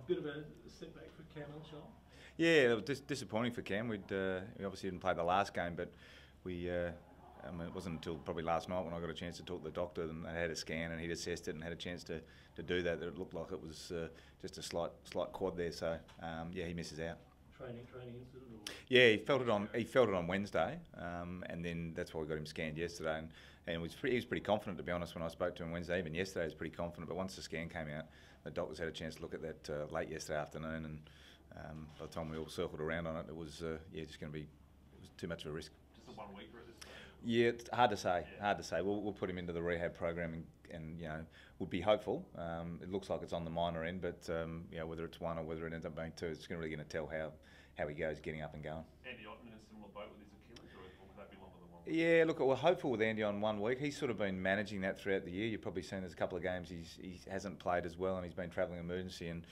Bit of a setback for Cam Elshaw. Yeah, it was disappointing for Cam. We obviously didn't play the last game, but we. I mean, it wasn't until probably last night when I got a chance to talk to the doctor and they had a scan and he'd assessed it and had a chance to do that it looked like it was just a slight quad there. So yeah, he misses out. Training incident. Or yeah, he felt it on Wednesday, and then that's why we got him scanned yesterday. And he was pretty confident, to be honest. When I spoke to him Wednesday, even yesterday, he was pretty confident. But once the scan came out, the doctors had a chance to look at that late yesterday afternoon, and by the time we all circled around on it, it was just going to be, it was too much of a risk. Just a 1 weeker at this stage? Yeah, it's hard to say. Yeah. Hard to say. We'll put him into the rehab program and you know, would be hopeful. It looks like it's on the minor end, but you know, whether it's one or whether it ends up being two, it's really going to tell how he goes getting up and going. Andy Otten in a similar boat with his Achilles, or could that be longer than 1 week? Yeah, look, we're hopeful with Andy on 1 week. He's sort of been managing that throughout the year. You've probably seen there's a couple of games he hasn't played as well, and he's been travelling emergency, and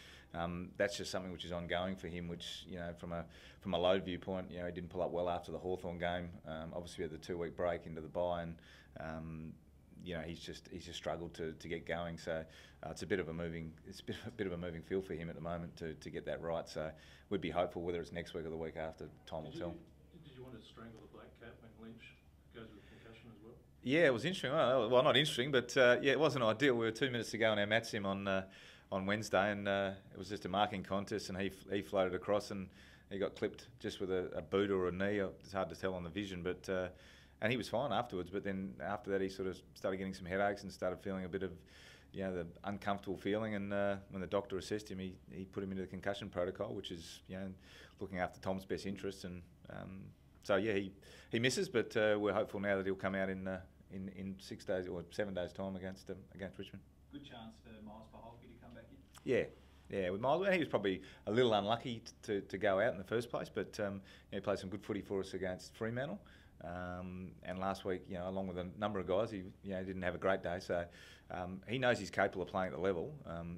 that's just something which is ongoing for him. Which, you know, from a load viewpoint, you know, he didn't pull up well after the Hawthorn game. Obviously, we had the 2 week break into the bye, and you know, he's just struggled to get going. So it's a bit of a moving field for him at the moment to get that right. So we'd be hopeful, whether it's next week or the week after, time will tell. Did you want to strangle the black cap when Lynch goes with concussion as well? Yeah, it was interesting. Well, not interesting, but yeah, it wasn't ideal. We were 2 minutes to go in our match sim on Wednesday, and it was just a marking contest, and he floated across and he got clipped just with a boot or a knee. It's hard to tell on the vision, but and he was fine afterwards. But then after that, he sort of started getting some headaches and started feeling a bit of, you know, the uncomfortable feeling. And when the doctor assessed him, he put him into the concussion protocol, which is, you know, looking after Tom's best interests. And so yeah, he misses, but we're hopeful now that he'll come out in 6 days or 7 days time against Richmond. Good chance for Miles Pyke to come back in. Yeah, with Miles, he was probably a little unlucky to go out in the first place, but he played some good footy for us against Fremantle. And last week, you know, along with a number of guys, he didn't have a great day. So he knows he's capable of playing at the level.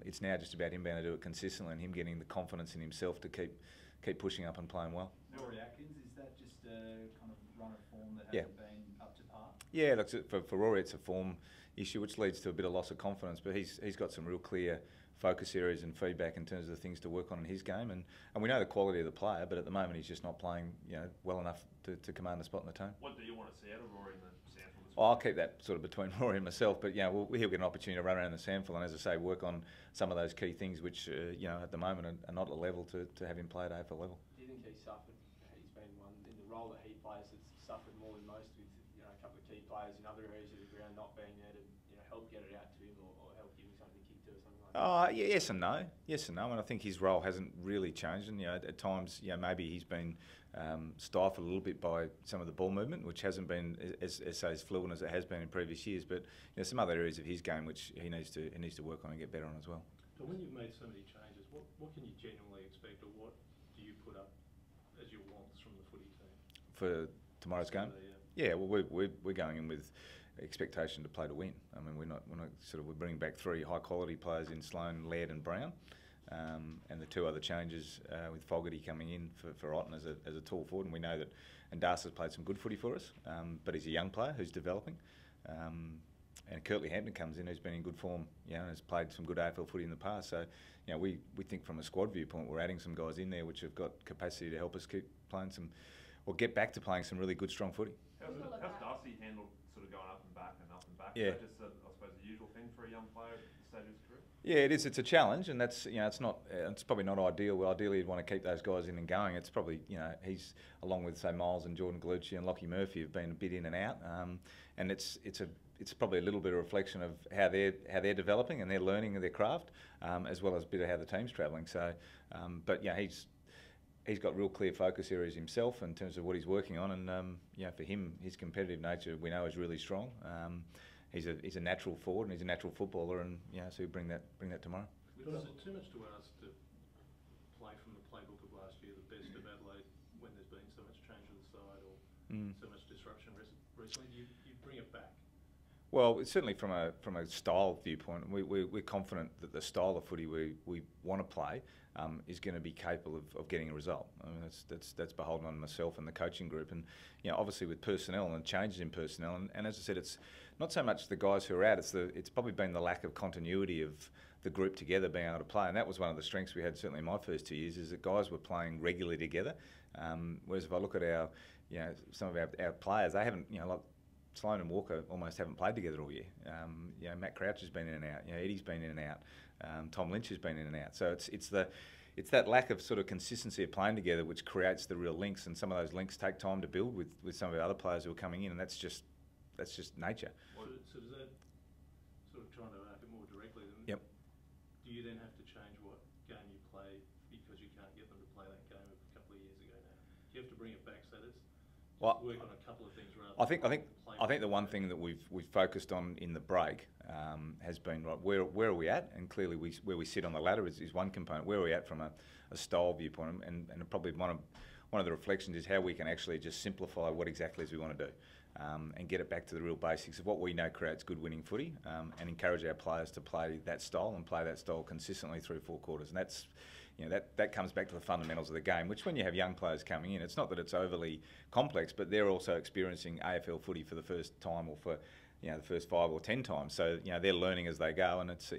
It's now just about him being able to do it consistently and him getting the confidence in himself to keep pushing up and playing well. Rory Atkins, is that just a kind of run of form that hasn't been up to par? Yeah, look, for Rory, it's a form issue which leads to a bit of loss of confidence. But he's got some real clear focus areas and feedback in terms of the things to work on in his game, and we know the quality of the player, but at the moment he's just not playing, you know, well enough to command the spot in the team. What do you want to see out of Rory in the sample this week? I'll keep that sort of between Rory and myself, but you know, he'll get an opportunity to run around the sample and, as I say, work on some of those key things which you know, at the moment are not at a level to have him play at AFL level. Do you think he's suffered? He's been one in the role that he plays that's suffered more than most, with, you know, a couple of key players in other areas of the ground not being there to, you know, help get it out to him or help give him something to kick to or something like that? Yes and no. Yes and no. And I think his role hasn't really changed. And, you know, at times, you know, maybe he's been stifled a little bit by some of the ball movement, which hasn't been as fluent as it has been in previous years. But, you know, some other areas of his game which he needs to work on and get better on as well. But when you've made so many changes, what can you genuinely expect, or what do you put up as your wants from the footy team for tomorrow's game? Yeah, well, we're going in with expectation to play to win. I mean, we're bringing back 3 high quality players in Sloane, Laird and Brown, and the 2 other changes with Fogarty coming in for Otten as a tall forward. And we know that, and Darcy has played some good footy for us, but he's a young player who's developing. And Kirtley Hampton comes in, who's been in good form, you know, and has played some good AFL footy in the past. So, you know, we think from a squad viewpoint, we're adding some guys in there which have got capacity to help us keep playing or get back to playing some really good, strong footy. How's Darcy handled sort of going up and back and up and back? Yeah. Is that just, I suppose, the usual thing for a young player at the stage of his career? Yeah, it is. It's a challenge, and that's, you know, it's probably not ideal. Well, ideally, you'd want to keep those guys in and going. It's probably, you know, he's, along with, say, Miles and Jordan Gallucci and Lockie Murphy, have been a bit in and out, and it's probably a little bit of reflection of how they're developing and they're learning their craft, as well as a bit of how the team's travelling. So, but yeah, he's got real clear focus areas himself in terms of what he's working on, and you know, for him, his competitive nature we know is really strong. He's a natural forward and he's a natural footballer, and you know, so we bring that tomorrow. Is it too much to ask to play from the playbook of last year, the best of Adelaide, when there's been so much change of the side or so much disruption recently? Do you bring it back? Well, certainly from a style viewpoint, we're confident that the style of footy we want to play is going to be capable of getting a result. I mean, that's beholden on myself and the coaching group, and obviously with personnel and changes in personnel, and as I said, it's not so much the guys who are out. It's probably been the lack of continuity of the group together being able to play, and that was one of the strengths we had certainly in my first 2 years, is that guys were playing regularly together. Whereas if I look at our, some of our players, they haven't, like Sloan and Walker almost haven't played together all year. Matt Crouch has been in and out. Eddie's been in and out. Tom Lynch has been in and out. So it's that lack of sort of consistency of playing together which creates the real links, and some of those links take time to build with some of the other players who are coming in, and that's just nature. So does that, sort of trying to ask it more directly, then, Yep. do you then have to change what game you play because you can't get them to play that game of a couple of years ago now? Do you have to bring it back so that it's work on a couple of things rather I think than the one thing that we've focused on in the break has been, right, where are we at, and clearly where we sit on the ladder is one component. Where are we at from a style viewpoint, and probably one of the reflections is how we can actually just simplify what exactly is we want to do, and get it back to the real basics of what we know creates good winning footy, and encourage our players to play that style and play that style consistently through 4 quarters, and that's. That comes back to the fundamentals of the game, which when you have young players coming in, it's not that it's overly complex, but they're also experiencing AFL footy for the first time, or for the first 5 or 10 times. So they're learning as they go, and it's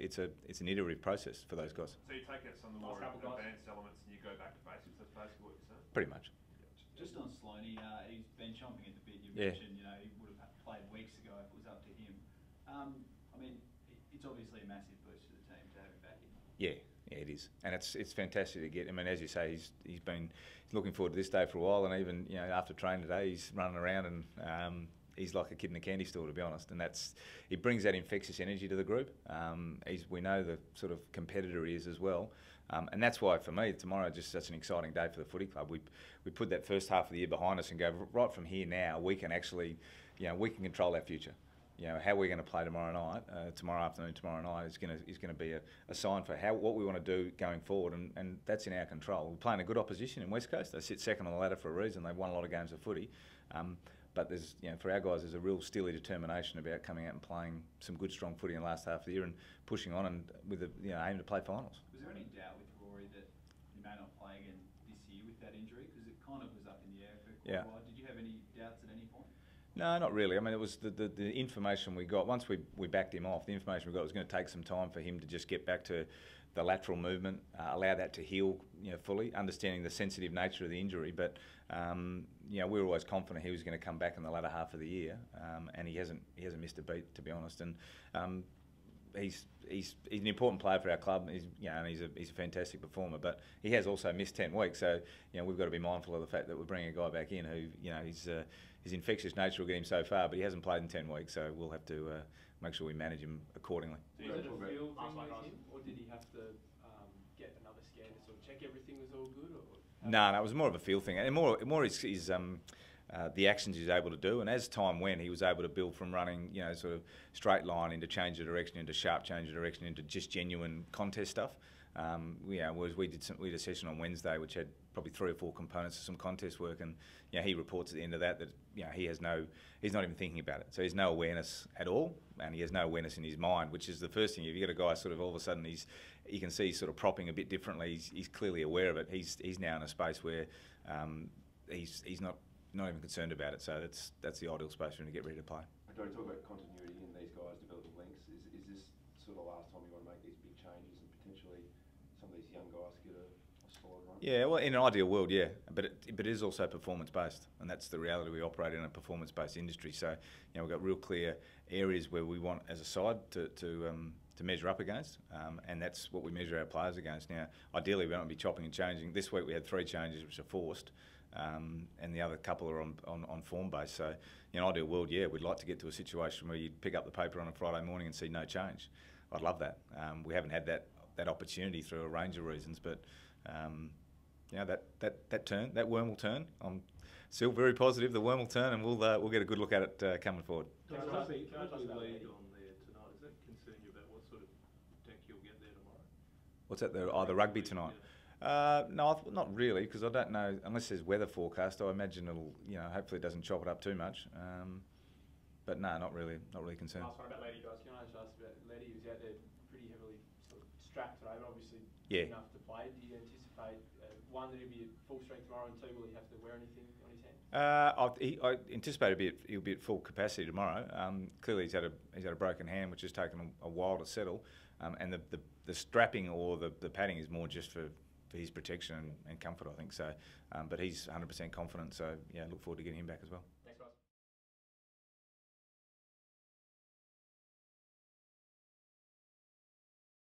an iterative process for those guys. So you take out some of the more advanced elements and you go back to basics. That's basically what you're saying. Pretty much. Just on Sloaney, he's been chomping at the bit. You Yeah. mentioned, he would have played weeks ago if it was up to him. I mean, it's obviously a massive boost to the team to have him back in. Yeah, it is, and it's fantastic to get. I mean, as you say, he's been looking forward to this day for a while, and even after training today, he's running around and he's like a kid in a candy store, to be honest. And he brings that infectious energy to the group. We know the sort of competitor he is as well, and that's why for me tomorrow is just such an exciting day for the footy club. We put that first half of the year behind us and go right from here. Now we can actually, we can control our future. How we're going to play tomorrow night, tomorrow afternoon, tomorrow night is going to be a sign for what we want to do going forward, and that's in our control. We're playing a good opposition in West Coast. They sit second on the ladder for a reason. They've won a lot of games of footy, but there's for our guys, there's a real steely determination about coming out and playing some good, strong footy in the last half of the year and pushing on and with the aim to play finals. Was there any doubt with Rory that he may not play again this year with that injury? Because it kind of was up in the air for quite a while. Did you have any doubts at any point? No, not really. I mean, it was the information we got. Once we backed him off, the information we got was going to take some time for him to just get back to the lateral movement, allow that to heal fully, understanding the sensitive nature of the injury. But, we were always confident he was going to come back in the latter half of the year, and he hasn't missed a beat, to be honest. And he's an important player for our club. He's a fantastic performer, but he has also missed 10 weeks. So we've got to be mindful of the fact that we're bringing a guy back in who his infectious nature will get him so far, but he hasn't played in 10 weeks, so we'll have to make sure we manage him accordingly. Was it a feel thing with him, or did he have to get another scan to sort of check everything was all good? Or No, it was more of a feel thing, and more his the actions he's able to do. And as time went, he was able to build from running, sort of straight line into change of direction, into sharp change of direction, into just genuine contest stuff. Whereas we did a session on Wednesday which had probably 3 or 4 components of some contest work, and he reports at the end of that he's not even thinking about it. So he's no awareness at all, and he has no awareness in his mind, which is the first thing. If you get a guy sort of all of a sudden you can see he's sort of propping a bit differently. He's clearly aware of it. He's now in a space where he's not even concerned about it. So that's the ideal space for him to get ready to play. Do you talk about continuity in these guys developing links? Is this sort of the last time you want to make these big changes and potentially some of these young guys get a solid run? Yeah, well, in an ideal world, yeah, but it is also performance based, and that's the reality. We operate in a performance based industry, so we've got real clear areas where we want as a side to measure up against, and that's what we measure our players against. Now, ideally, we don't be chopping and changing. This week we had 3 changes which are forced. And the other couple are on form base. So in an ideal world, yeah, we'd like to get to a situation where you'd pick up the paper on a Friday morning and see no change. I'd love that. We haven't had that opportunity through a range of reasons, but that worm will turn. I'm still very positive the worm will turn, and we'll get a good look at it coming forward. Can I lead on there tonight? Does that concern you about what sort of deck you'll get there tomorrow? What's that? The rugby tonight? No, not really, because I don't know, unless there's weather forecast. I imagine it'll, hopefully it doesn't chop it up too much. but no, not really concerned. Last one about Letty, guys. Can I just ask about Letty? He was out there pretty heavily sort of strapped today, but obviously enough to play. Do you anticipate, one, that he'll be at full strength tomorrow, and two, will he have to wear anything on his hand? I anticipate he'll be at full capacity tomorrow. Clearly, he's had a broken hand, which has taken a while to settle, and the strapping or the padding is more just for his protection and comfort, I think. So, but he's 100% confident. So, yeah, look forward to getting him back as well. Thanks, guys.